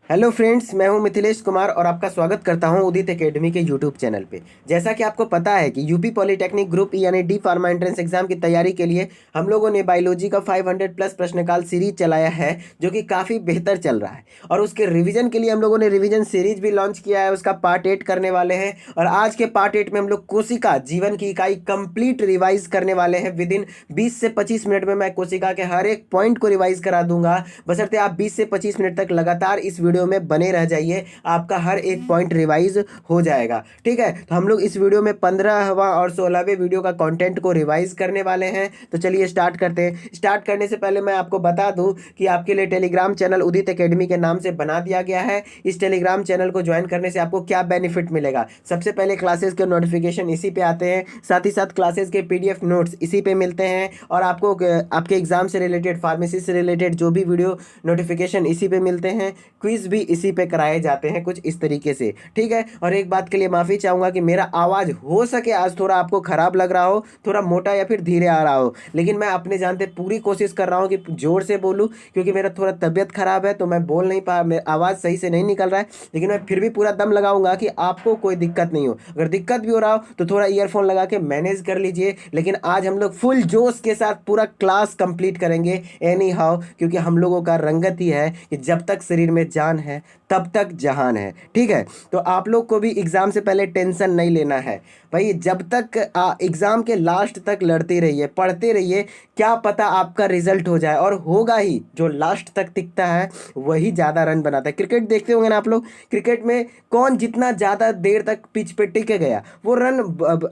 Hello friends, मैं हूं मिथिलेश कुमार और आपका स्वागत करता हूं उदित एकेडमी के यूट्यूब चैनल पे। जैसा कि आपको पता है कि यूपी पॉलिटेक्निक ग्रुप यानी डी फार्मा एंट्रेंस एग्जाम की तैयारी के लिए हम लोगों ने बायोलॉजी का 500 प्लस प्रश्नकाल सीरीज चलाया है, जो कि काफ़ी बेहतर चल रहा है। और उसके रिवीजन के लिए हम लोगों ने रिवीजन सीरीज भी लॉन्च किया है, उसका पार्ट 8 करने वाले हैं। और आज के पार्ट 8 में हम लोग कोशिका जीवन की इकाई कंप्लीट रिवाइज करने वाले हैं। विद इन 20 से 25 मिनट में मैं कोशिका के हर एक पॉइंट को रिवाइज करा दूंगा, बशर्ते आप 20 से 25 मिनट तक लगातार इस वीडियो में बने रह जाइए। आपका हर एक पॉइंट रिवाइज हो जाएगा। ठीक है, तो हम लोग इस वीडियो में 15वां और 16वें वीडियो का कंटेंट को रिवाइज करने वाले हैं। तो चलिए स्टार्ट करते हैं। स्टार्ट करने से पहले मैं आपको बता दूं कि आपके लिए टेलीग्राम चैनल उदित एकेडमी के नाम से बना दिया गया है। इस टेलीग्राम चैनल को ज्वाइन करने से आपको क्या बेनिफिट मिलेगा? सबसे पहले क्लासेस के नोटिफिकेशन इसी पे आते हैं, साथ ही साथ क्लासेस के पीडीएफ नोट्स इसी पे मिलते हैं, और आपको आपके एग्जाम से रिलेटेड, फार्मेसी से रिलेटेड जो भी वीडियो नोटिफिकेशन इसी पे मिलते हैं। क्विज भी इसी पे कराए जाते हैं, कुछ इस तरीके से। ठीक है, और एक बात के लिए माफ़ी चाहूँगा कि मेरा आवाज़ हो सके आज थोड़ा आपको ख़राब लग रहा हो, थोड़ा मोटा या फिर धीरे आ रहा हो, लेकिन मैं अपने जानते पूरी कोशिश कर रहा हूँ कि ज़ोर से बोलूँ, क्योंकि मेरा थोड़ा तबीयत ख़राब है तो मैं बोल नहीं पा, आवाज़ सही से नहीं निकल रहा है। लेकिन मैं फिर भी पूरा दम लगाऊंगा कि आपको कोई दिक्कत नहीं हो। अगर दिक्कत भी हो रहा हो तो थोड़ा ईयरफोन लगा के मैनेज कर लीजिए। लेकिन आज हम लोग फुल जोश के साथ पूरा क्लास कंप्लीट करेंगे एनी हाउ, क्योंकि हम लोगों का रंगत ही है कि जब तक शरीर में जान है तब तक जहान है। ठीक है, तो आप लोग को भी एग्ज़ाम से पहले टेंशन नहीं लेना है भाई। जब तक एग्ज़ाम के लास्ट तक लड़ते रहिए, पढ़ते रहिए, क्या पता आपका रिजल्ट हो जाए, और होगा ही। जो लास्ट तक टिकता है वही ज़्यादा रन बनाता है। क्रिकेट देखते होंगे ना आप लोग, क्रिकेट में कौन जितना ज़्यादा देर तक पिच पे टिक गया वो रन,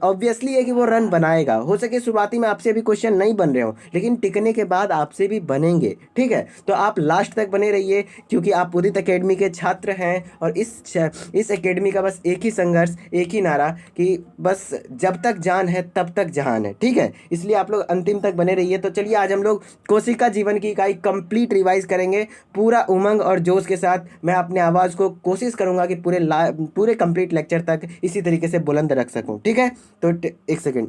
ऑब्वियसली है कि वो रन बनाएगा। हो सके शुरुआती में आपसे भी क्वेश्चन नहीं बन रहे हो, लेकिन टिकने के बाद आपसे भी बनेंगे। ठीक है, तो आप लास्ट तक बने रहिए, क्योंकि आप उदित एकेडमी के छात्र हैं। और इस एकेडमी का बस एक ही संघर्ष, एक ही नारा कि बस जब तक जान है तब तक जहान है। ठीक है, इसलिए आप लोग अंतिम तक बने रहिए। तो चलिए आज हम लोग कोशिका जीवन की इकाई कंप्लीट रिवाइज करेंगे पूरा उमंग और जोश के साथ। मैं अपने आवाज़ को कोशिश करूंगा कि पूरे कंप्लीट लेक्चर तक इसी तरीके से बुलंद रख सकूं। ठीक है, तो एक सेकेंड।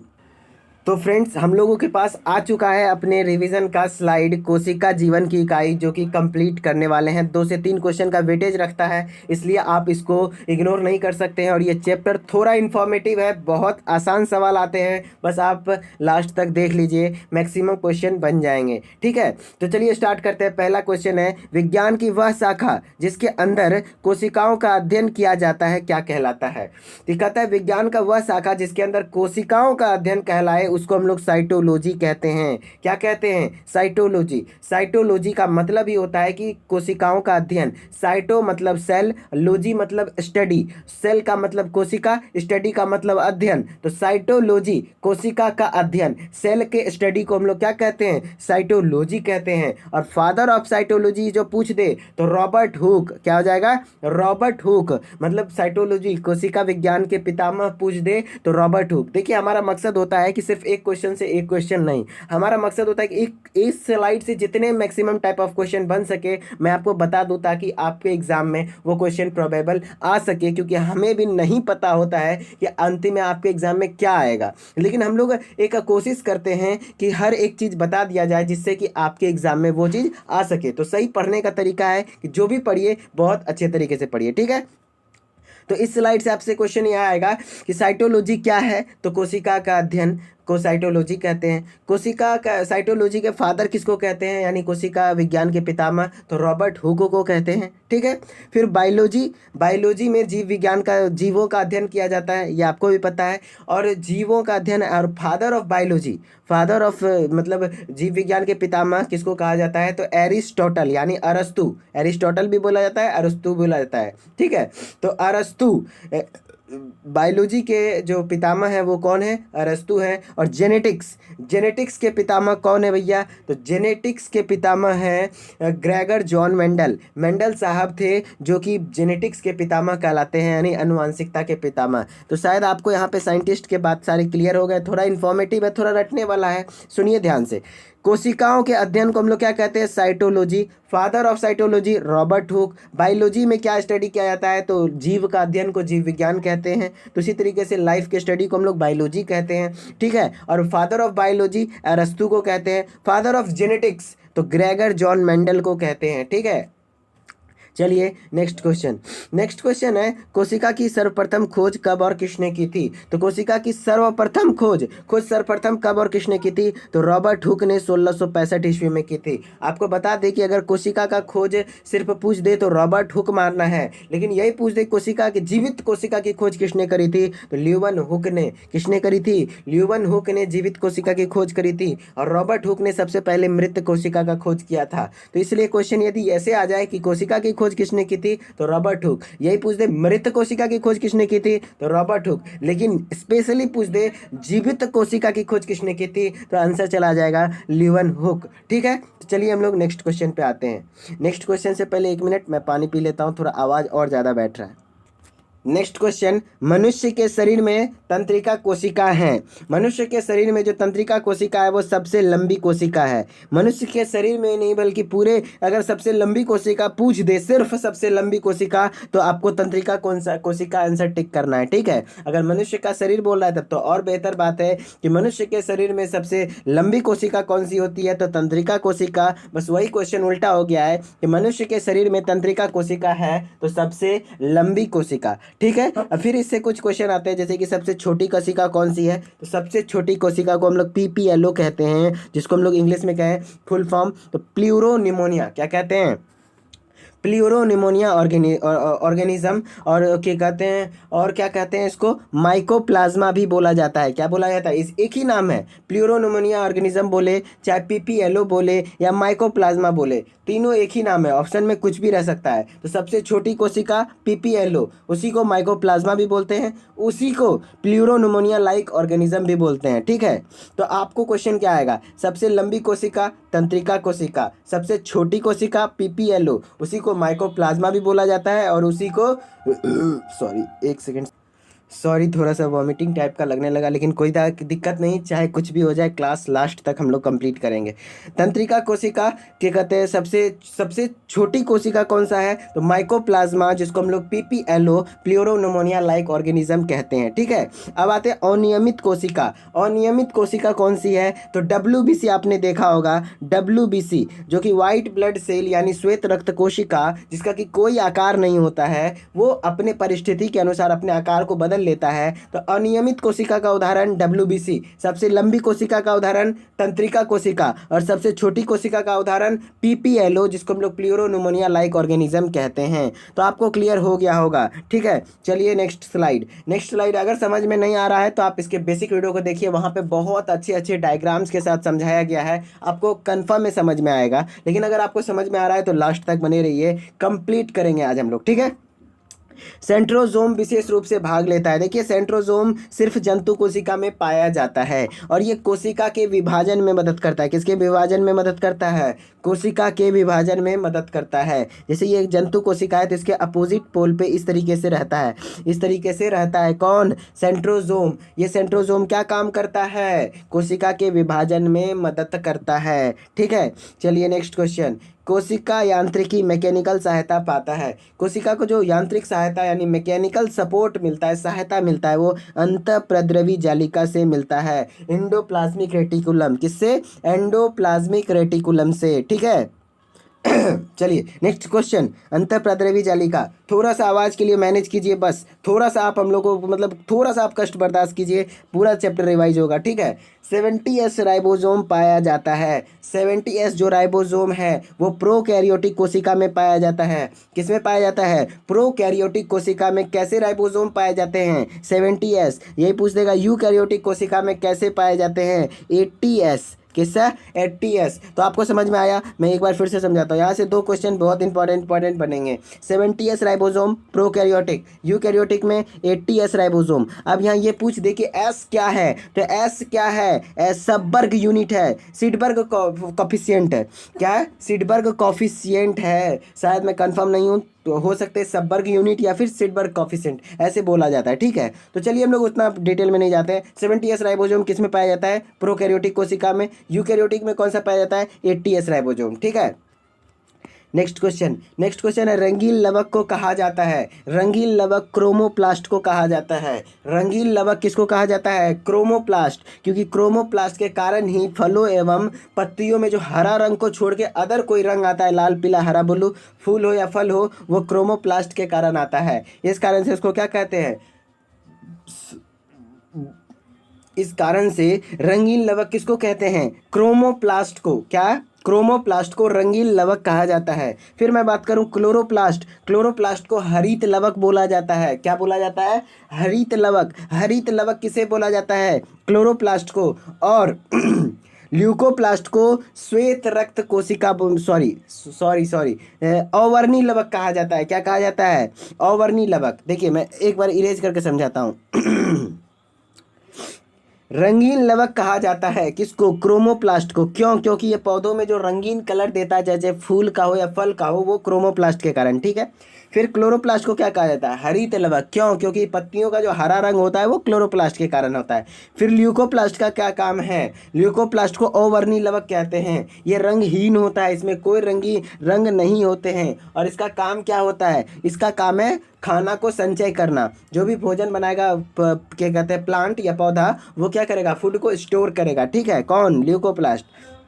तो फ्रेंड्स, हम लोगों के पास आ चुका है अपने रिवीजन का स्लाइड, कोशिका जीवन की इकाई, जो कि कंप्लीट करने वाले हैं। 2 से 3 क्वेश्चन का वेटेज रखता है, इसलिए आप इसको इग्नोर नहीं कर सकते हैं। और ये चैप्टर थोड़ा इन्फॉर्मेटिव है, बहुत आसान सवाल आते हैं, बस आप लास्ट तक देख लीजिए, मैक्सिमम क्वेश्चन बन जाएंगे। ठीक है, तो चलिए स्टार्ट करते हैं। पहला क्वेश्चन है, विज्ञान की वह शाखा जिसके अंदर कोशिकाओं का अध्ययन किया जाता है क्या कहलाता है? तो कहता है विज्ञान का वह शाखा जिसके अंदर कोशिकाओं का अध्ययन कहलाए उसको हम लोग साइटोलॉजी कहते हैं। क्या कहते हैं? साइटोलॉजी। साइटोलॉजी का मतलब ही होता है कि कोशिकाओं का अध्ययन। साइटो मतलब सेल, लॉजी मतलब स्टडी। सेल का मतलब कोशिका, स्टडी का मतलब अध्ययन। तो साइटोलॉजी कोशिका का अध्ययन, सेल के स्टडी को हम लोग क्या कहते हैं? साइटोलॉजी कहते हैं। और फादर ऑफ साइटोलॉजी जो पूछ दे तो रॉबर्ट हुक। क्या हो जाएगा? Robert Hooke. मतलब साइटोलॉजी कोशिका विज्ञान के पितामह पूछ दे तो रॉबर्ट हुक। देखिए, हमारा मकसद होता है कि सिर्फ एक क्वेश्चन से एक क्वेश्चन नहीं, हमारा मकसद होता है कि इस स्लाइड से जितने मैक्सिमम टाइप ऑफ क्वेश्चन बन सके मैं आपको बता दूं, ताकि आपके एग्जाम में वो क्वेश्चन प्रोबेबल आ सके। क्योंकि हमें भी नहीं पता होता है कि अंतिम में आपके एग्जाम में क्या आएगा, लेकिन हम लोग एक कोशिश करते हैं कि हर एक चीज़ बता दिया जाए जिससे कि आपके एग्जाम में वो चीज़ आ सके। तो सही पढ़ने का तरीका है कि जो भी पढ़िए बहुत अच्छे तरीके से पढ़िए। ठीक है, तो इस स्लाइड से आपसे क्वेश्चन यह आएगा कि साइटोलॉजी क्या है? तो कोशिका का अध्ययन को साइटोलॉजी कहते हैं। कोशिका का साइटोलॉजी के फादर किसको कहते हैं, यानी कोशिका विज्ञान के पितामह? तो रॉबर्ट हुक को कहते हैं। ठीक है, फिर बायोलॉजी। बायोलॉजी में जीव विज्ञान का, जीवों का अध्ययन किया जाता है, ये आपको भी पता है। और जीवों का अध्ययन, और father of biology, father of मतलब जीव विज्ञान के पितामह किसको कहा जाता है? तो एरिस्टोटल, यानी अरस्तु। एरिस्टोटल भी बोला जाता है, अरस्तु बोला जाता है। ठीक है, तो अरस्तु बायोलॉजी के जो पितामह है वो कौन है? अरस्तु है। और जेनेटिक्स, जेनेटिक्स के पितामह कौन है भैया? तो जेनेटिक्स के पितामह हैं ग्रेगर जॉन मेंडल। मेंडल साहब थे जो कि जेनेटिक्स के पितामह कहलाते हैं, यानी अनुवांशिकता के पितामह। तो शायद आपको यहाँ पे साइंटिस्ट के बात सारे क्लियर हो गए। थोड़ा इन्फॉर्मेटिव है, थोड़ा रटने वाला है, सुनिए ध्यान से। कोशिकाओं के अध्ययन को हम लोग क्या कहते हैं? Cytology. Father of cytology Robert Hooke. Biology में क्या स्टडी किया जाता है? तो जीव का अध्ययन को जीव विज्ञान कहते हैं। तो इसी तरीके से लाइफ के स्टडी को हम लोग बायोलॉजी कहते हैं। ठीक है, और फादर ऑफ बायोलॉजी अरस्तु को कहते हैं। फादर ऑफ जेनेटिक्स तो ग्रेगर जॉन मेंडल को कहते हैं। ठीक है, चलिए नेक्स्ट क्वेश्चन है, कोशिका की सर्वप्रथम खोज कब और किसने की थी? तो कोशिका की सर्वप्रथम खोज सर्वप्रथम कब और किसने की थी? तो रॉबर्ट हुक ने 1665 ईस्वी में की थी। आपको बता दें कि अगर कोशिका का खोज सिर्फ पूछ दे तो रॉबर्ट हुक मारना है, लेकिन यही पूछ दे कोशिका की जीवित कोशिका की खोज किसने करी थी? तो ल्यूवन हुक ने। किसने करी थी? ल्यूवन हुक ने जीवित कोशिका की खोज करी थी, और रॉबर्ट हुक ने सबसे पहले मृत कोशिका का खोज किया था। तो इसलिए क्वेश्चन यदि ऐसे आ जाए कि कोशिका की खोज किसने की थी, तो रॉबर्ट हुक। यही पूछ दे मृत कोशिका की खोज किसने की थी, तो रॉबर्ट हुक। लेकिन स्पेशली पूछ दे जीवित कोशिका की खोज किसने की थी, तो आंसर चला जाएगा ल्यूवन हुक। ठीक है, तो चलिए हम लोग नेक्स्ट क्वेश्चन पे आते हैं। नेक्स्ट क्वेश्चन से पहले 1 मिनट मैं पानी पी लेता हूँ, थोड़ा आवाज़ और ज़्यादा बैठ रहा है। नेक्स्ट क्वेश्चन, मनुष्य के शरीर में तंत्रिका कोशिका है। मनुष्य के शरीर में जो तंत्रिका कोशिका है वो सबसे लंबी कोशिका है। मनुष्य के शरीर में नहीं बल्कि पूरे, अगर सबसे लंबी कोशिका पूछ दे, सिर्फ सबसे लंबी कोशिका, तो आपको तंत्रिका कौन सा कोशिका आंसर टिक करना है। ठीक है, अगर मनुष्य का शरीर बोल रहा है तब तो और बेहतर बात है कि मनुष्य के शरीर में सबसे लंबी कोशिका कौन सी होती है, तो तंत्रिका कोशिका। बस वही क्वेश्चन उल्टा हो गया है कि मनुष्य के शरीर में तंत्रिका कोशिका है तो सबसे लंबी कोशिका। ठीक है, अब फिर इससे कुछ क्वेश्चन आते हैं, जैसे कि सबसे छोटी कोशिका कौन सी है? तो सबसे छोटी कोशिका को हम लोग पीपीएलओ कहते हैं, जिसको हम लोग इंग्लिश में कहें फुल फॉर्म तो प्लूरोनिमोनिया। क्या कहते हैं? Pleuropneumonia organism. और क्या कहते हैं, और क्या कहते हैं इसको? माइकोप्लाज्मा भी बोला जाता है। क्या बोला जाता है? इस एक ही नाम है, प्लूरोनिमोनिया ऑर्गेनिज्म बोले, चाहे पीपीएलओ बोले या माइकोप्लाज्मा बोले, तीनों एक ही नाम है, ऑप्शन में कुछ भी रह सकता है। तो सबसे छोटी कोशिका पीपीएलओ, उसी को माइकोप्लाज्मा भी बोलते हैं, उसी को प्लूरोनिमोनिया लाइक ऑर्गेनिज्म भी बोलते हैं। ठीक है, तो आपको क्वेश्चन क्या आएगा? सबसे लंबी कोशिका तंत्रिका कोशिका, सबसे छोटी कोशिका पीपीएलओ, उसी को माइकोप्लाज्मा भी बोला जाता है, और उसी को सॉरी 1 सेकेंड, सॉरी थोड़ा सा वॉमिटिंग टाइप का लगने लगा, लेकिन कोई दिक्कत नहीं, चाहे कुछ भी हो जाए, क्लास लास्ट तक हम लोग कंप्लीट करेंगे। तंत्रिका कोशिका क्या कहते हैं? सबसे छोटी कोशिका कौन सा है? तो माइकोप्लाज्मा, जिसको हम लोग पीपीएलओ प्लूरोनिमोनिया लाइक ऑर्गेनिज्म कहते हैं। ठीक है, अब आते हैं अनियमित कोशिका। अनियमित कोशिका कौन सी है? तो डब्ल्यूबीसी आपने देखा होगा, डब्ल्यूबीसी जो कि व्हाइट ब्लड सेल यानी श्वेत रक्त कोशिका, जिसका कि कोई आकार नहीं होता है, वो अपने परिस्थिति के अनुसार अपने आकार को बदल लेता है। तो अनियमित कोशिका का उदाहरण डब्ल्यूबीसी, सबसे लंबी कोशिका का उदाहरण तंत्रिका कोशिका, और सबसे छोटी कोशिका का उदाहरण पीपीएलओ, जिसको हम लोग प्लूरोनिमोनिया लाइक ऑर्गेनिज्म कहते हैं। तो आपको क्लियर हो गया होगा। ठीक है, चलिए नेक्स्ट स्लाइड। अगर समझ में नहीं आ रहा है तो आप इसके बेसिक वीडियो को देखिए, वहाँ पे बहुत अच्छे डायग्राम्स के साथ समझाया गया है, आपको कन्फर्म में समझ में आएगा। लेकिन अगर आपको समझ में आ रहा है तो लास्ट तक बने रहिए, कंप्लीट करेंगे आज हम लोग। ठीक है, सेंट्रोजोम विशेष रूप से भाग लेता है। देखिए, सेंट्रोजोम सिर्फ जंतु कोशिका में पाया जाता है, और ये कोशिका के विभाजन में मदद करता है। किसके विभाजन में मदद करता है? कोशिका के विभाजन में मदद करता है। जैसे ये जंतु कोशिका है तो इसके अपोजिट पोल पे इस तरीके से रहता है, इस तरीके से रहता है। कौन? सेंट्रोजोम। ये सेंट्रोजोम क्या काम करता है? कोशिका के विभाजन में मदद करता है। ठीक है, चलिए नेक्स्ट क्वेश्चन। कोशिका यांत्रिकी मैकेनिकल सहायता पाता है। कोशिका को जो यांत्रिक सहायता यानी मैकेनिकल सपोर्ट मिलता है, सहायता मिलता है, वो अंतःप्रद्रवी जालिका से मिलता है, एंडोप्लाज्मिक रेटिकुलम। किससे? एंडोप्लाज्मिक रेटिकुलम से। ठीक है, चलिए नेक्स्ट क्वेश्चन। अंतःप्रद्रवी जालिका, थोड़ा सा आवाज़ के लिए मैनेज कीजिए, बस थोड़ा सा आप हम लोगों को मतलब थोड़ा सा आप कष्ट बर्दाश्त कीजिए, पूरा चैप्टर रिवाइज होगा। ठीक है, 70S राइबोसोम पाया जाता है। 70S जो राइबोसोम है वो प्रोकैरियोटिक कोशिका में पाया जाता है। किस में पाया जाता है? प्रोकैरियोटिक कोशिका में। कैसे राइबोसोम पाए जाते हैं? 70S। यही पूछ देगा यूकैरियोटिक कोशिका में कैसे पाए जाते हैं? 80S। किससे? 80S। तो आपको समझ में आया? मैं एक बार फिर से समझाता हूँ, यहाँ से 2 क्वेश्चन बहुत इंपॉर्टेंट बनेंगे। 70S राइबोसोम प्रोकैरियोटिक, यूकैरियोटिक में 80S राइबोसोम। अब यहाँ ये पूछ दे कि S क्या है, तो S क्या है? S सबवर्ग यूनिट है, सीडबर्ग कॉफिशिएंट है। क्या है? सीडबर्ग कॉफिशिएंट है, शायद मैं कंफर्म नहीं हूँ, तो हो सकते हैं सबवर्ग यूनिट या फिर सीडबर्ग कॉफिशिएंट, ऐसे बोला जाता है। ठीक है, तो चलिए हम लोग उतना डिटेल में नहीं जाते हैं। 70S राइबोसोम किस में पाया जाता है? प्रोकैरियोटिक कोशिका में। यूकैरियोटिक में कौन सा पाया जाता है? 80S ribosome. ठीक है, नेक्स्ट क्वेश्चन है, रंगीन लवक को कहा जाता है, रंगीन लवक क्रोमोप्लास्ट को कहा जाता है। रंगीन लवक किसको कहा जाता है? क्रोमोप्लास्ट, क्योंकि क्रोमोप्लास्ट के कारण ही फलों एवं पत्तियों में जो हरा रंग को छोड़ के अदर कोई रंग आता है, लाल पीला हरा ब्लू, फूल हो या फल हो, वो क्रोमोप्लास्ट के कारण आता है। इस कारण से उसको क्या कहते हैं? इस कारण से रंगीन लवक किसको कहते हैं? क्रोमोप्लास्ट को। क्या? क्रोमोप्लास्ट को रंगीन लवक कहा जाता है। फिर मैं बात करूं क्लोरोप्लास्ट, क्लोरोप्लास्ट को हरित लवक बोला जाता है। क्या बोला जाता है? हरित लवक। हरित लवक किसे बोला जाता है? क्लोरोप्लास्ट को। और ल्यूकोप्लास्ट को श्वेत रक्त कोशिका, सॉरी अवर्णी लवक कहा जाता है। क्या कहा जाता है? अवर्णी लवक। देखिए मैं एक बार इरेज करके समझाता हूँ। रंगीन लवक कहा जाता है किसको? क्रोमोप्लास्ट को। क्यों? क्योंकि ये पौधों में जो रंगीन कलर देता है, जैसे फूल का हो या फल का हो, वो क्रोमोप्लास्ट के कारण। ठीक है। फिर क्लोरोप्लास्ट को क्या कहा जाता है? हरित लवक। क्यों? क्योंकि पत्तियों का जो हरा रंग होता है वो क्लोरोप्लास्ट के कारण होता है। फिर ल्यूकोप्लास्ट का क्या काम है? ल्यूकोप्लास्ट को अवर्णी लवक कहते हैं। ये रंगहीन होता है, इसमें कोई रंग नहीं होते हैं। और इसका काम क्या होता है? इसका काम है खाना को संचय करना। जो भी भोजन बनाएगा, क्या कहते हैं, प्लांट या पौधा, वो क्या करेगा? फूड को स्टोर करेगा। ठीक है। कौन? ल्यूकोप्लास्ट।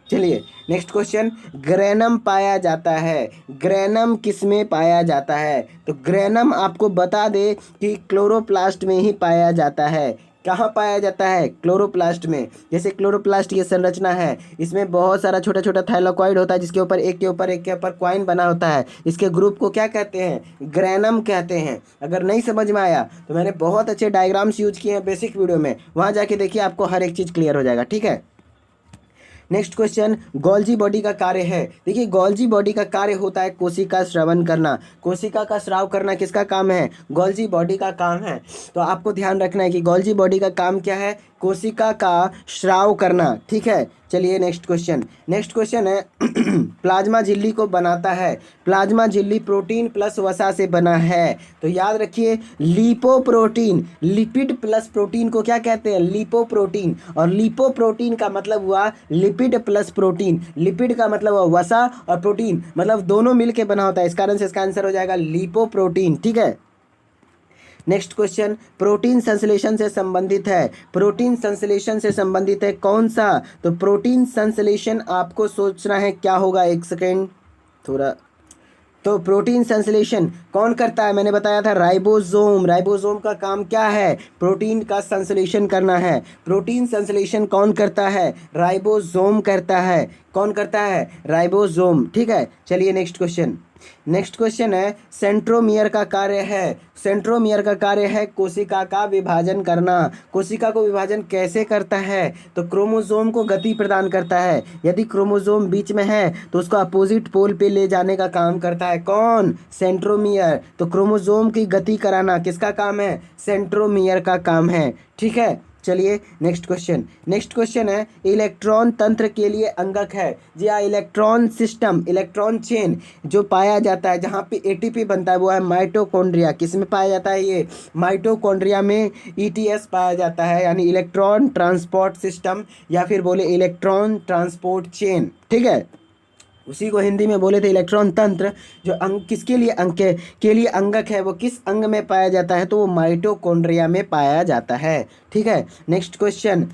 चलिए नेक्स्ट क्वेश्चन, ग्रेनम पाया जाता है। ग्रेनम किस में पाया जाता है? तो ग्रेनम आपको बता दे कि क्लोरोप्लास्ट में ही पाया जाता है। कहाँ पाया जाता है? क्लोरोप्लास्ट में। जैसे क्लोरोप्लास्ट ये संरचना है, इसमें बहुत सारा छोटा छोटा थाइलाकॉइड होता है, जिसके ऊपर एक के ऊपर क्वाइन बना होता है। इसके ग्रुप को क्या कहते हैं? ग्रेनम कहते हैं। अगर नहीं समझ में आया तो मैंने बहुत अच्छे डायग्राम्स यूज किए हैं बेसिक वीडियो में, वहाँ जाके देखिए, आपको हर एक चीज़ क्लियर हो जाएगा। ठीक है। नेक्स्ट क्वेश्चन, गोल्जी बॉडी का कार्य है। देखिए गोल्जी बॉडी का कार्य होता है कोशिका श्रवण करना। कोशिका का स्राव करना किसका काम है? गोल्जी बॉडी का काम है। तो आपको ध्यान रखना है कि गोल्जी बॉडी का काम क्या है? कोशिका का स्राव करना। ठीक है। चलिए नेक्स्ट क्वेश्चन है प्लाज्मा झिल्ली को बनाता है। प्लाज्मा झिल्ली प्रोटीन प्लस वसा से बना है। तो याद रखिए, लिपोप्रोटीन, लिपिड प्लस प्रोटीन को क्या कहते हैं? लिपोप्रोटीन। और लिपोप्रोटीन का मतलब हुआ लिपिड प्लस प्रोटीन। लिपिड का मतलब हुआ वसा, और प्रोटीन मतलब दोनों मिलके बना होता है। इस कारण से इसका आंसर हो जाएगा लिपोप्रोटीन। ठीक है। नेक्स्ट क्वेश्चन, प्रोटीन संश्लेषण से संबंधित है। प्रोटीन संश्लेषण से संबंधित है कौन सा? तो प्रोटीन संश्लेषण आपको सोचना है क्या होगा। एक सेकेंड थोड़ा। तो प्रोटीन संश्लेषण कौन करता है? मैंने बताया था राइबोसोम। राइबोसोम का काम क्या है? प्रोटीन का संश्लेषण करना है। प्रोटीन संश्लेषण कौन करता है? राइबोसोम करता है। कौन करता है? राइबोसोम। ठीक है। चलिए नेक्स्ट क्वेश्चन है, सेंट्रोमियर का कार्य है। सेंट्रोमियर का कार्य है कोशिका का विभाजन करना। कोशिका को विभाजन कैसे करता है? तो क्रोमोसोम को गति प्रदान करता है। यदि क्रोमोसोम बीच में है तो उसको अपोजिट पोल पे ले जाने का काम करता है। कौन? सेंट्रोमियर। तो क्रोमोसोम की गति कराना किसका काम है? सेंट्रोमियर का काम है। ठीक है। चलिए नेक्स्ट क्वेश्चन है, इलेक्ट्रॉन तंत्र के लिए अंगक है। जी हाँ, इलेक्ट्रॉन सिस्टम, इलेक्ट्रॉन चेन जो पाया जाता है, जहाँ पे एटीपी बनता है, वो है माइटोकॉन्ड्रिया। किस में पाया जाता है? ये माइटोकॉन्ड्रिया में ईटीएस पाया जाता है, यानी इलेक्ट्रॉन ट्रांसपोर्ट सिस्टम, या फिर बोले इलेक्ट्रॉन ट्रांसपोर्ट चेन। ठीक है। उसी को हिंदी में बोले थे इलेक्ट्रॉन तंत्र। जो अंग किसके लिए के लिए अंगक है, वो किस अंग में पाया जाता है? तो वो माइटोकॉन्ड्रिया में पाया जाता है। ठीक है। नेक्स्ट क्वेश्चन,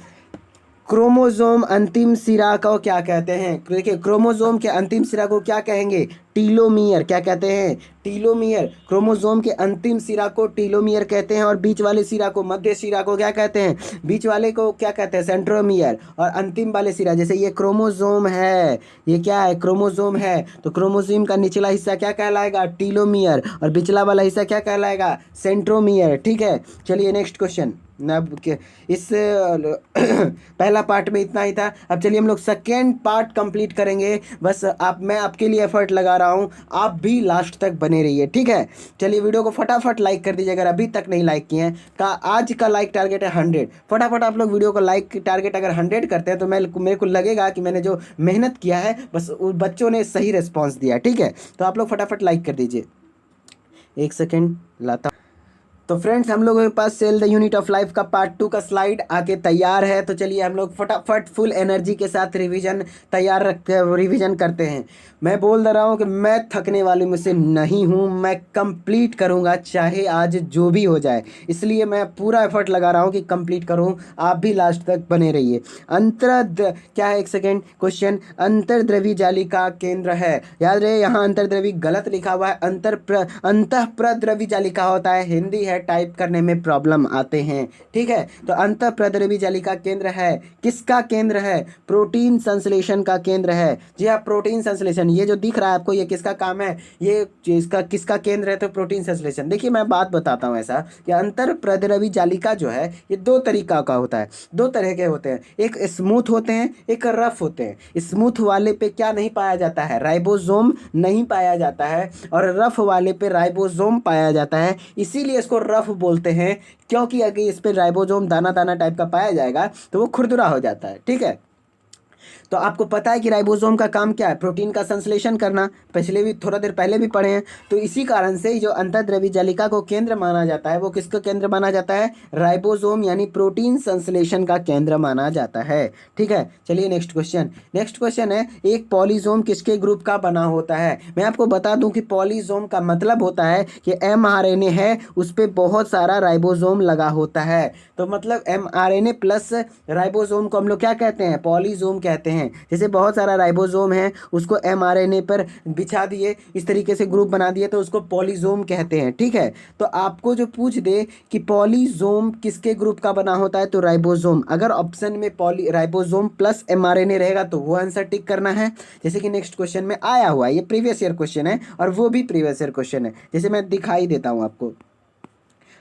क्रोमोसोम अंतिम सिरा को क्या कहते हैं? देखिए क्रोमोसोम के अंतिम सिरा को क्या कहेंगे? टीलोमियर। क्या कहते हैं? टीलोमियर। क्रोमोसोम के अंतिम सिरा को टीलोमियर कहते हैं, और बीच वाले सिरा को, मध्य सिरा को क्या कहते हैं? बीच वाले को क्या कहते हैं? सेंट्रोमियर। और अंतिम वाले सिरा, जैसे ये क्रोमोसोम है, ये क्या है? क्रोमोसोम है, तो क्रोमोसोम का निचला हिस्सा क्या कहलाएगा? टीलोमियर। और बिचला वाला हिस्सा क्या कहलाएगा? सेंट्रोमियर। ठीक है। चलिए नेक्स्ट क्वेश्चन। इस पहला पार्ट में इतना ही था। अब चलिए हम लोग सेकेंड पार्ट कंप्लीट करेंगे। बस मैं आपके लिए एफर्ट लगा रहा हूँ, आप भी लास्ट तक बने रहिए। ठीक है। चलिए वीडियो को फटाफट लाइक कर दीजिए अगर अभी तक नहीं लाइक किए हैं। आज का लाइक टारगेट है 100। फटाफट आप लोग वीडियो को लाइक टारगेट अगर 100 करते हैं तो मेरे को लगेगा कि मैंने जो मेहनत किया है, बस बच्चों ने सही रिस्पॉन्स दिया। ठीक है। तो आप लोग फटाफट लाइक कर दीजिए। एक सेकेंड लाता। तो फ्रेंड्स हम लोगों के पास cell the unit of life का पार्ट 2 का स्लाइड आके तैयार है। तो चलिए हम लोग फटाफट फुल एनर्जी के साथ रिवीजन करते हैं। मैं बोल दे रहा हूँ कि मैं थकने वाले में से नहीं हूँ, मैं कंप्लीट करूँगा चाहे आज जो भी हो जाए, इसलिए मैं पूरा एफर्ट लगा रहा हूँ कि कंप्लीट करूँ। आप भी लास्ट तक बने रहिए। क्या है, एक सेकेंड, क्वेश्चन अंतर्द्रवी जालिका केंद्र है। याद रहे यहाँ अंतर्द्रवी गलत लिखा हुआ है, अंतःप्रद्रवी जालिका होता है। हिंदी है, टाइप करने में प्रॉब्लम आते हैं, ठीक है। तो अंतःप्रद्रवी जालिका केंद्र है, किसका केंद्र है? प्रोटीन संश्लेषण का केंद्र है। जी हाँ, प्रोटीन संश्लेषण। ये जो दिख रहा है आपको, ये किसका काम है? ये इसका किसका केंद्र है? तो प्रोटीन संश्लेषण। देखिए मैं बात बताता हूँ ऐसा कि अंतःप्रद्रवी जालिका जो है ये दो तरीका का होता है, दो तरह के होते हैं। एक स्मूथ होते हैं, एक रफ होते हैं। स्मूथ वाले पे क्या नहीं पाया जाता है? राइबोसोम नहीं पाया जाता है, और रफ वाले पे राइबोसोम पाया जाता है। इसीलिए इसको रफ बोलते हैं, क्योंकि अगर इस पे राइबोसोम दाना दाना टाइप का पाया जाएगा तो वो खुरदुरा हो जाता है, ठीक है। तो आपको पता है कि राइबोसोम का काम क्या है? प्रोटीन का संश्लेषण करना। पिछले भी थोड़ा देर पहले भी पढ़े हैं। तो इसी कारण से जो अंतःद्रवी जालिका को केंद्र माना जाता है, वो किसका केंद्र माना जाता है? राइबोसोम यानी प्रोटीन संश्लेषण का केंद्र माना जाता है, ठीक है। चलिए नेक्स्ट क्वेश्चन है, एक पॉलीसोम किसके ग्रुप का बना होता है? मैं आपको बता दूं कि पॉलीसोम का मतलब होता है कि mRNA है, उस पर बहुत सारा राइबोसोम लगा होता है। तो मतलब mRNA प्लस राइबोसोम को हम लोग क्या कहते हैं? पॉलीसोम कहते हैं। जैसे बहुत सारा राइबोसोम है, उसको mRNA पर बिछा दिए, इस तरीके से ग्रुप बना दिए, तो उसको पॉलीसोम कहते हैं, ठीक है। तो आपको जो पूछ दे कि पॉलीसोम किसके ग्रुप का बना होता है, तो राइबोसोम। अगर ऑप्शन में राइबोसोम प्लस mRNA रहेगा तो वो आंसर टिक करना है। जैसे कि नेक्स्ट क्वेश्चन में आया हुआ है, ये प्रीवियस ईयर क्वेश्चन है और वो भी प्रीवियस ईयर क्वेश्चन है। जैसे मैं दिखाई देता हूँ आपको,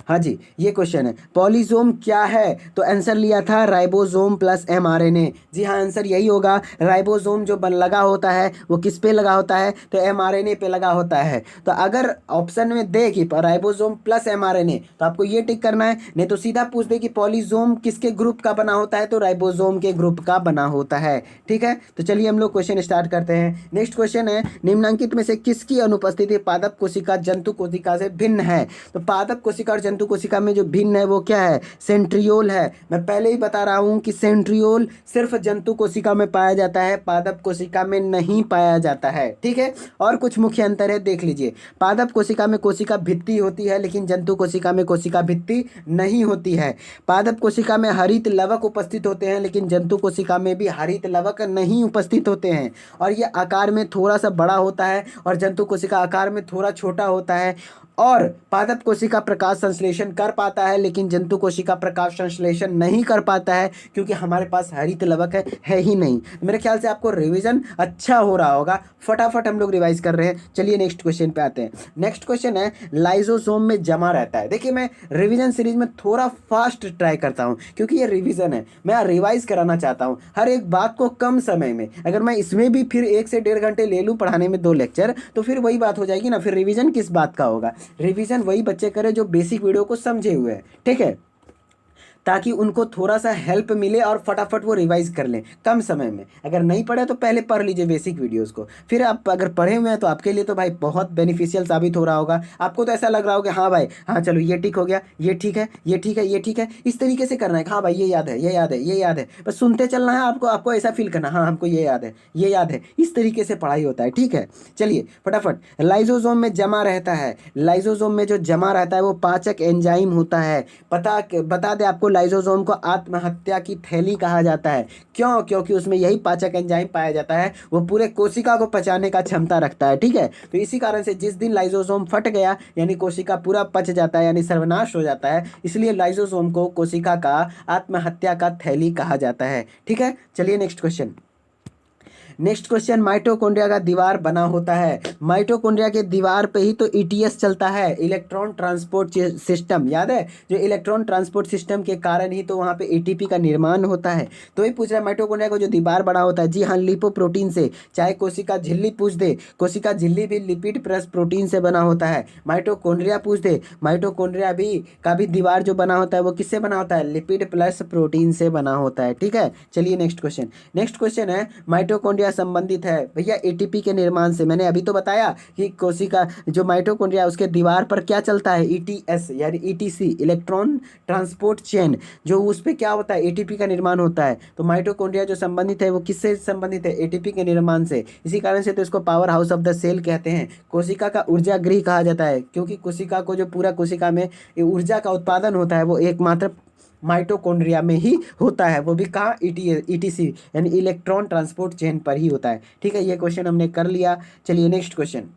हाँ जी, ये क्वेश्चन है, पॉलीसोम क्या है? तो आंसर लिया था राइबोसोम प्लस mRNA। जी हाँ, आंसर यही होगा। राइबोसोम जो लगा होता है वो किस पे लगा होता है? तो mRNA पे लगा होता है। तो अगर ऑप्शन में दे कि राइबोसोम प्लस mRNA, तो आपको ये टिक करना है। नहीं तो सीधा पूछ दे कि पॉलीसोम किसके ग्रुप का बना होता है, तो राइबोसोम के ग्रुप का बना होता है, ठीक है। तो चलिए हम लोग क्वेश्चन स्टार्ट करते हैं। नेक्स्ट क्वेश्चन है, निम्नलिखित में से किसकी अनुपस्थिति पादप कोशिका जंतु कोशिका से भिन्न है? तो पादप कोशिका और जंतु कोशिका में जो भिन्न है वो क्या है? सेंट्रियोल है। मैं पहले ही बता रहा हूं कि सेंट्रियोल सिर्फ जंतु कोशिका में पाया जाता है, पादप कोशिका में नहीं पाया जाता है, ठीक है। और कुछ मुख्य अंतर है, देख लीजिए। पादप कोशिका में कोशिका भित्ति होती है, लेकिन जंतु कोशिका में कोशिका भित्ति नहीं होती है। पादप कोशिका में हरित लवक उपस्थित होते हैं, लेकिन जंतु कोशिका में भी हरित लवक नहीं उपस्थित होते हैं। और ये आकार में थोड़ा सा बड़ा होता है और जंतु कोशिका आकार में थोड़ा छोटा होता है। और पादप कोशिका प्रकाश संश्लेषण कर पाता है, लेकिन जंतु कोशिका प्रकाश संश्लेषण नहीं कर पाता है, क्योंकि हमारे पास हरित लवक है ही नहीं। मेरे ख्याल से आपको रिवीजन अच्छा हो रहा होगा। फटाफट हम लोग रिवाइज कर रहे हैं। चलिए नेक्स्ट क्वेश्चन पे आते हैं। नेक्स्ट क्वेश्चन है, लाइसोसोम में जमा रहता है। देखिए मैं रिवीजन सीरीज में थोड़ा फास्ट ट्राई करता हूँ, क्योंकि ये रिवीजन है, मैं रिवाइज कराना चाहता हूँ हर एक बात को कम समय में। अगर मैं इसमें भी फिर 1 से 1.5 घंटे ले लूँ पढ़ाने में 2 लेक्चर, तो फिर वही बात हो जाएगी ना, फिर रिवीजन किस बात का होगा? रिवीजन वही बच्चे करें जो बेसिक वीडियो को समझे हुए हैं, ठीक है, ताकि उनको थोड़ा सा हेल्प मिले और फटाफट वो रिवाइज कर लें कम समय में। अगर नहीं पढ़े तो पहले पढ़ लीजिए बेसिक वीडियोस को, फिर आप अगर पढ़े हुए हैं तो आपके लिए तो भाई बहुत बेनिफिशियल साबित हो रहा होगा। आपको तो ऐसा लग रहा होगा हाँ भाई, हाँ चलो ये ठीक हो गया, ये ठीक है, ये ठीक है, ये ठीक है, इस तरीके से करना है। हाँ भाई ये याद है, ये याद है, ये याद है, बस सुनते चलना है आपको। आपको ऐसा फील करना, हाँ हमको ये याद है, ये याद है। इस तरीके से पढ़ाई होता है, ठीक है। चलिए फटाफट, लाइसोसोम में जमा रहता है। लाइसोसोम में जो जमा रहता है वो पाचक एंजाइम होता है। बता दे आपको, लाइसोसोम को आत्महत्या की थैली कहा जाता है। क्यों? क्योंकि उसमें यही पाचक एंजाइम पाया जाता है, वो पूरे कोशिका को पचाने का क्षमता रखता है, ठीक है। तो इसी कारण से जिस दिन लाइसोसोम फट गया यानी कोशिका पूरा पच जाता है, यानी सर्वनाश हो जाता है, इसलिए लाइसोसोम को कोशिका का आत्महत्या का थैली कहा जाता है, ठीक है। चलिए next question. Next question, mitochondria का दीवार बना होता है। माइटोकॉन्ड्रिया के दीवार पे ही तो ईटीएस चलता है, इलेक्ट्रॉन ट्रांसपोर्ट सिस्टम, याद है? जो इलेक्ट्रॉन ट्रांसपोर्ट सिस्टम के कारण ही तो वहाँ पे एटीपी का निर्माण होता है। तो ये पूछ रहा है माइटोकॉन्ड्रिया को जो दीवार बना होता है। जी हाँ, लिपोप्रोटीन से। चाहे कोशिका झिल्ली पूछ दे, कोशिका झिल्ली भी लिपिड प्लस प्रोटीन से बना होता है। माइटोकॉन्ड्रिया पूछ दे, माइटोकॉन्ड्रिया भी का भी दीवार जो बना होता है वो किससे बना होता है? लिपिड प्लस प्रोटीन से बना होता है, ठीक है। चलिए नेक्स्ट क्वेश्चन है, माइटोकॉन्ड्रिया माइटोकॉन्ड्रिया संबंधित है भैया एटीपी के निर्माण से। मैंने अभी तो बताया कि कोशिका जो माइटोकॉन्ड्रिया उसके दीवार पर क्या चलता है, ईटीएस यानी ईटीसी, इलेक्ट्रॉन ट्रांसपोर्ट चेन, जो उस पर क्या होता है, एटीपी का निर्माण होता है। तो माइटोकॉन्ड्रिया जो संबंधित है वो किससे संबंधित है, एटीपी के निर्माण से। इसी कारण से तो इसको power house of the cell कहते हैं। कोशिका का ऊर्जा गृह कहा जाता है, क्योंकि कोशिका को जो पूरा कोशिका में ऊर्जा का उत्पादन होता है वो एकमात्र माइटोकॉन्ड्रिया में ही होता है, वो भी कहाँ, ईटीसी यानी इलेक्ट्रॉन ट्रांसपोर्ट चेन पर ही होता है। ठीक है, ये क्वेश्चन हमने कर लिया। चलिए नेक्स्ट क्वेश्चन,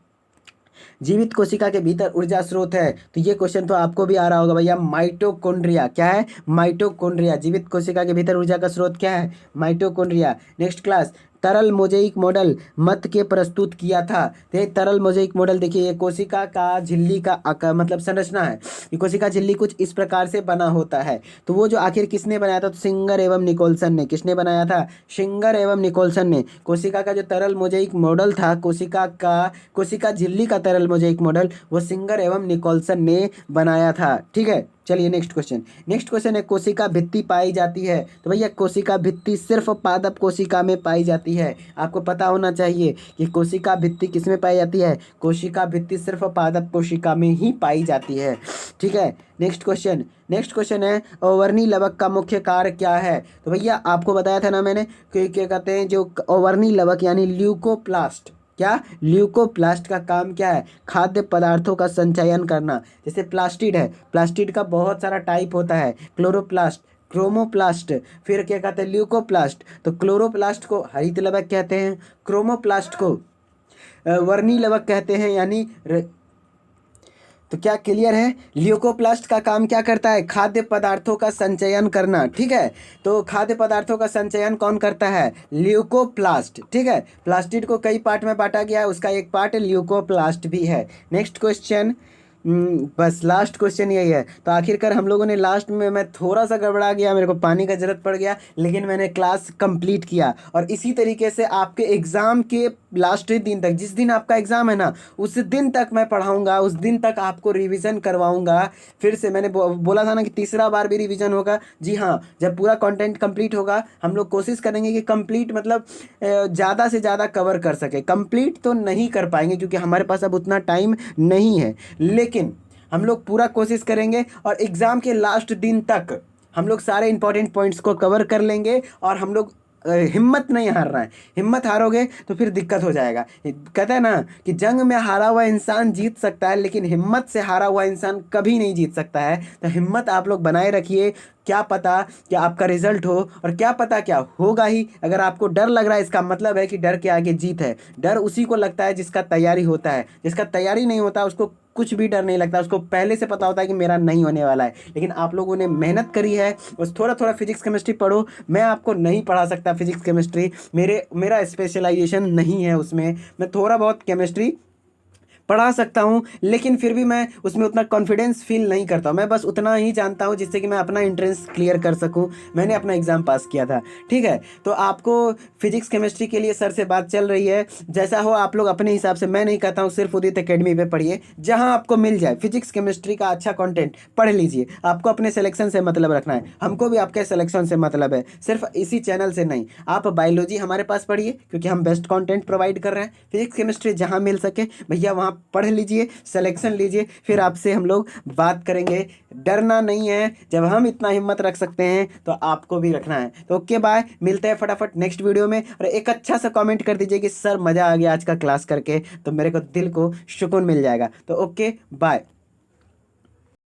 जीवित कोशिका के भीतर ऊर्जा स्रोत है, तो ये क्वेश्चन तो आपको भी आ रहा होगा भैया, माइटोकॉन्ड्रिया। क्या है, माइटोकॉन्ड्रिया। जीवित कोशिका के भीतर ऊर्जा का स्रोत क्या है, माइटोकॉन्ड्रिया। नेक्स्ट क्लास, तरल मोज़ेइक मॉडल मत के प्रस्तुत किया था। तो तरल मोज़ेइक मॉडल देखिए, ये कोशिका का झिल्ली का आकार मतलब संरचना है। ये कोशिका झिल्ली कुछ इस प्रकार से बना होता है। तो वो जो आखिर किसने बनाया था, तो सिंगर एवं निकोलसन ने। किसने बनाया था, सिंगर एवं निकोलसन ने। कोशिका का जो तरल मोज़ेइक मॉडल था, कोशिका झिल्ली का तरल मोज़ेइक मॉडल, वो सिंगर एवं निकोलसन ने बनाया था। ठीक है, चलिए नेक्स्ट क्वेश्चन। नेक्स्ट क्वेश्चन है, कोशिका भित्ति पाई जाती है। तो भैया कोशिका भित्ति सिर्फ पादप कोशिका में पाई जाती है। आपको पता होना चाहिए कि कोशिका भित्ति किस में पाई जाती है, कोशिका भित्ति सिर्फ पादप कोशिका में ही पाई जाती है। ठीक है, नेक्स्ट क्वेश्चन है, ओवर्नी लवक का मुख्य कार्य क्या है। तो भैया आपको बताया था ना मैंने कि क्या कहते हैं, जो ओवर्नी लवक यानी ल्यूकोप्लास्ट, क्या, ल्यूकोप्लास्ट का काम क्या है, खाद्य पदार्थों का संचयन करना। जैसे प्लास्टिड है, प्लास्टिड का बहुत सारा टाइप होता है, क्लोरोप्लास्ट, क्रोमोप्लास्ट, फिर क्या कहते हैं, ल्यूकोप्लास्ट। तो क्लोरोप्लास्ट को हरित लवक कहते हैं, क्रोमोप्लास्ट को वर्णी लवक कहते हैं यानी तो क्या क्लियर है, ल्यूकोप्लास्ट का काम क्या करता है, खाद्य पदार्थों का संचयन करना। ठीक है, तो खाद्य पदार्थों का संचयन कौन करता है, ल्यूकोप्लास्ट। ठीक है, प्लास्टिड को कई पार्ट में बांटा गया है, उसका एक पार्ट ल्यूकोप्लास्ट भी है। नेक्स्ट क्वेश्चन, बस लास्ट क्वेश्चन यही है। तो आखिरकार हम लोगों ने लास्ट में, मैं थोड़ा सा गड़बड़ा गया, मेरे को पानी का ज़रूरत पड़ गया, लेकिन मैंने क्लास कंप्लीट किया। और इसी तरीके से आपके एग्ज़ाम के लास्ट दिन तक, जिस दिन आपका एग्ज़ाम है ना, उस दिन तक मैं पढ़ाऊंगा, उस दिन तक आपको रिवीजन करवाऊंगा। फिर से मैंने बोला था ना कि तीसरा बार भी रिवीजन होगा। जी हाँ, जब पूरा कंटेंट कंप्लीट होगा हम लोग कोशिश करेंगे कि कंप्लीट मतलब ज़्यादा से ज़्यादा कवर कर सके। कंप्लीट तो नहीं कर पाएंगे क्योंकि हमारे पास अब उतना टाइम नहीं है, लेकिन हम लोग पूरा कोशिश करेंगे और एग्ज़ाम के लास्ट दिन तक हम लोग सारे इंपॉर्टेंट पॉइंट्स को कवर कर लेंगे। और हम लोग हिम्मत नहीं हारना है, हिम्मत हारोगे तो फिर दिक्कत हो जाएगा। कहते हैं ना कि जंग में हारा हुआ इंसान जीत सकता है, लेकिन हिम्मत से हारा हुआ इंसान कभी नहीं जीत सकता है। तो हिम्मत आप लोग बनाए रखिए, क्या पता कि आपका रिजल्ट हो, और क्या पता क्या होगा ही। अगर आपको डर लग रहा है, इसका मतलब है कि डर के आगे जीत है। डर उसी को लगता है जिसका तैयारी होता है, जिसका तैयारी नहीं होता उसको कुछ भी डर नहीं लगता, उसको पहले से पता होता है कि मेरा नहीं होने वाला है। लेकिन आप लोगों ने मेहनत करी है, बस थोड़ा थोड़ा फिजिक्स केमिस्ट्री पढ़ो। मैं आपको नहीं पढ़ा सकता फिजिक्स केमिस्ट्री, मेरा स्पेशलाइजेशन नहीं है उसमें। मैं थोड़ा बहुत केमिस्ट्री पढ़ा सकता हूँ, लेकिन फिर भी मैं उसमें उतना कॉन्फिडेंस फील नहीं करता हूँ। मैं बस उतना ही जानता हूँ जिससे कि मैं अपना एंट्रेंस क्लियर कर सकूँ। मैंने अपना एग्ज़ाम पास किया था। ठीक है, तो आपको फिजिक्स केमिस्ट्री के लिए सर से बात चल रही है, जैसा हो आप लोग अपने हिसाब से, मैं नहीं कहता हूँ सिर्फ उदित एकेडमी पे पढ़िए, जहाँ आपको मिल जाए फिजिक्स केमिस्ट्री का अच्छा कंटेंट पढ़ लीजिए। आपको अपने सिलेक्शन से मतलब रखना है, हमको भी आपके सिलेक्शन से मतलब है, सिर्फ इसी चैनल से नहीं। आप बायोलॉजी हमारे पास पढ़िए क्योंकि हम बेस्ट कंटेंट प्रोवाइड कर रहे हैं। फिजिक्स केमिस्ट्री जहाँ मिल सके भैया वहाँ पढ़ लीजिए, सिलेक्शन लीजिए, फिर आपसे हम लोग बात करेंगे। डरना नहीं है, जब हम इतना हिम्मत रख सकते हैं तो आपको भी रखना है। तो ओके बाय, मिलते हैं फटाफट नेक्स्ट वीडियो में। और एक अच्छा सा कमेंट कर दीजिए कि सर मज़ा आ गया आज का क्लास करके, तो मेरे को दिल को सुकून मिल जाएगा। तो ओके बाय।